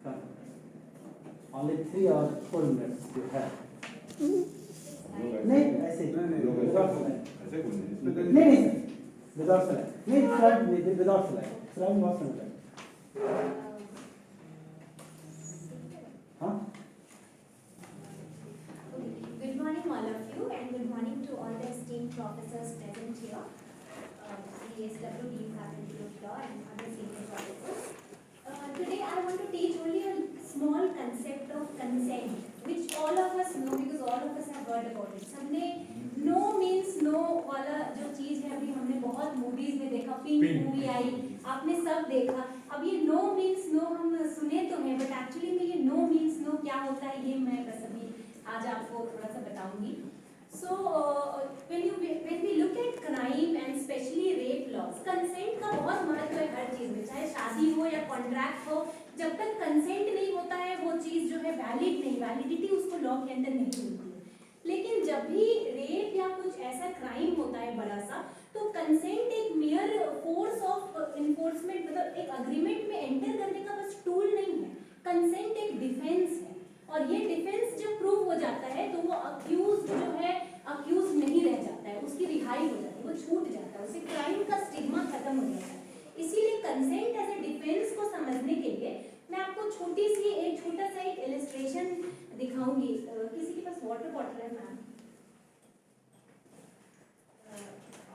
Only 3 or 4 minutes you have. नहीं ऐसे without slide. नहीं without slide. नहीं slide without slide. Slide not slide. हाँ? Good morning all of you and good morning to all the esteemed professors present here. CSW, Dean Faculty of Law and other senior professors. Today I want to teach only a small concept of consent, which all of us know because all of us have heard about it. सबने no means no वाला जो चीज़ है अभी हमने बहुत movies में देखा, pink movie आई, आपने सब देखा. अब ये no means no हम सुने तो हैं, but actually में ये no means no क्या होता है ये मैं बस अभी आज आपको थोड़ा सा बताऊंगी. So when we look at crime and especially rape laws, consent का बहुत महत्व है हर चीज में, चाहे शादी हो या कॉन्ट्रैक्ट हो. जब तक कंसेंट नहीं होता है वो चीज जो है वैलिड नहीं, वैलिडिटी उसको लॉ के अंदर नहीं मिलती है. लेकिन जब भी रेप या कुछ ऐसा क्राइम होता है बड़ा सा, तो कंसेंट एक मेयर फोर्स ऑफ इन्फोर्समेंट मतलब एक अग्रीमेंट में एंटर करने का बस टूल नहीं है. कंसेंट एक डिफेंस है और ये डिफेंस जब प्रूव हो जाता है तो वो अक्यूज जो है अक्यूज नहीं रह जाता है, उसकी रिहाई हो जाती है, वो छूट जाता है, उससे क्राइम का स्टिग्मा खत्म हो जाता है. इसीलिए कंसेंट एज ए डिफेंस को समझने के लिए मैं आपको छोटा सा एक इलस्ट्रेशन दिखाऊंगी. किसी के पास वाटर बॉटल है मैम?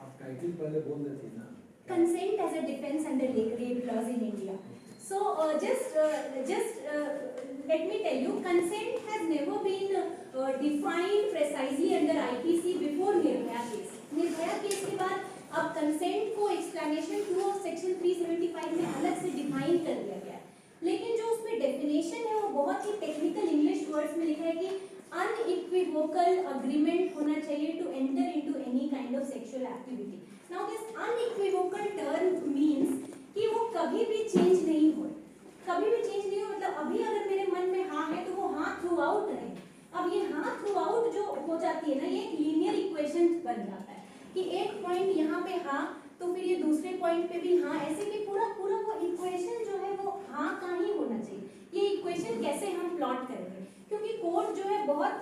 आप टाइटल पहले बोल देती ना. Consent as a defense under rape laws in India. So just let me tell you, consent has never been defined precisely under IPC before Nirbhaya case. Nirbhaya case के बाद अब consent को explanation 2 of section 375 में अलग से define कर दिया गया है. लेकिन जो उसमें definition है वो बहुत ही technical English words में लिखा है कि unequivocal agreement होना चाहिए to enter into any kind of sexual activity. Now this unequivocal term means कि वो कभी भी चेंज नहीं हो, कभी भी चेंज नहीं हो. मतलब अभी अगर मेरे मन में हाँ है तो वो हाँ थ्रू आउट रहे. अब ये हाँ थ्रू आउट जो हो जाती है ना, ये एक लीनियर इक्वेशन बन जाता है कि एक पॉइंट यहाँ पे हाँ तो फिर ये दूसरे पॉइंट पे भी हाँ, ऐसे कि पूरा वो इक्वेशन जो है वो हाँ का ही होना चाहिए. ये इक्वेशन कैसे हम प्लॉट करेंगे, क्योंकि कोर्ट जो है बहुत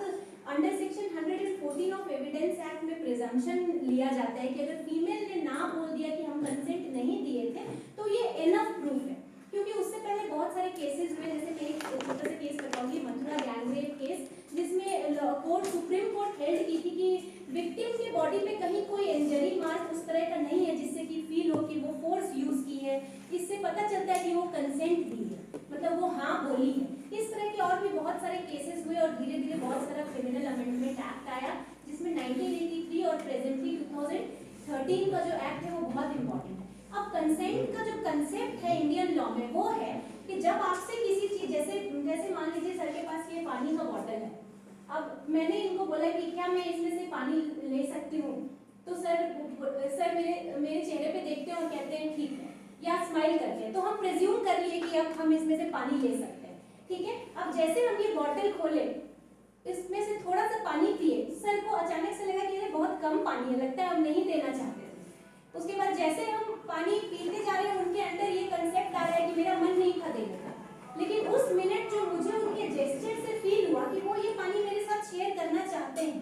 under section 114 of evidence act में प्रिजम्पशन लिया जाता है कि अगर फीमेल ने ना बोल दिया कि हम कंसेंट नहीं दिए थे तो ये इनफ प्रूफ है. क्योंकि उससे पहले बहुत सारे केसेस हुए, जैसे मैं एक छोटा सा केस बताऊंगी, मथुरा गैंग रेप केस, जिसमें सुप्रीम कोर्ट हेल्ड की थी कि विक्टिम के बॉडी पे कहीं कोई इंजरी मार्क उस तरह का नहीं है जिससे कि फील हो कि वो फोर्स यूज की है. इससे पता चलता है कि वो कंसेंट दी है, मतलब वो हाँ बोली है. इस तरह के और भी बहुत सारे केसेस हुए और धीरे धीरे बहुत सारा क्रिमिनल अमेंडमेंट एक्ट आया जिसमें 1983 और प्रेजेंटली 2013 का जो एक्ट है वो बहुत इंपॉर्टेंट है. अब कंसेंट का जो कंसेप्ट है इंडियन लॉ में वो है कि जब आपसे किसी चीज जैसे मान लीजिए सर के पास ये पानी का बॉटल है, अब मैंने इनको बोला कि क्या मैं इसमें से पानी ले सकती हूँ, तो सर मेरे चेहरे पे देखते हैं और कहते हैं ठीक है, या स्माइल करते हैं, तो हम प्रेज्यूम कर लिए कि अब हम इसमें से पानी ले सकते हैं. ठीक है, अब जैसे हम ये बॉटल खोले, इसमें से थोड़ा सा पानी पिए, सर को अचानक से लगा कि ये बहुत कम पानी है, लगता है हम नहीं देना चाहते. उसके बाद जैसे हम पानी पीते जा रहे हैं उनके अंदर ये कंसेप्ट आ रहा है कि मेरा मन नहीं था देने का, लेकिन उस मिनट जो मुझे उनके जेस्चर से फील हुआ कि वो ये पानी मेरे साथ शेयर करना चाहते हैं,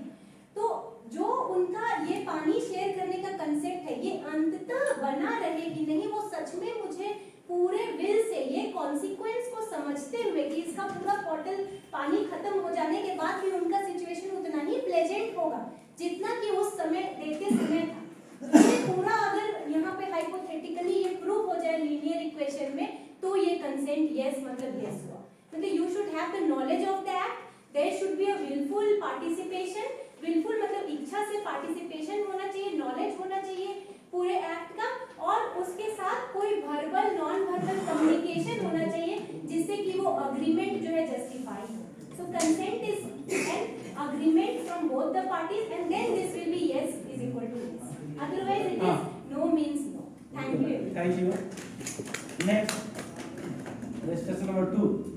तो जो उनका ये पानी शेयर करने का कंसेप्ट है ये अंततः बना रहे कि नहीं, वो सच में मुझे पूरे विल से ये कॉन्सिक्वेंस को समझते हुए कि इसका पूरा बॉटल पानी खत्म हो जाने के बाद भी उनका सिचुएशन उतना ही प्लेजेंट होगा जितना कि उस समय देते समय था. ये पूरा अगर यहाँ पे हाइपोथेटिकली ये प्रूव हो जाए लीनियर इक्वेशन में, तो ये कंसेंट यस मतलब यस हुआ. मतलब you should have the knowledge of the act, there should be a wilful participation. Wilful मतलब इच्छा से पार्टिसिपेशन होना चाहिए, नॉलेज होना चाहिए पूरे एक्ट का, और उसके साथ कोई वर्बल नॉन वर्बल कम्युनिकेशन होना चाहिए जिससे कि वो अग्रीमेंट जो है जस्टिफाई हो. So consent is an agreement from both the parties and then this will be yes is equal to yes. Otherwise it is no means no. Thank you. Thank you. Next, registration number 2.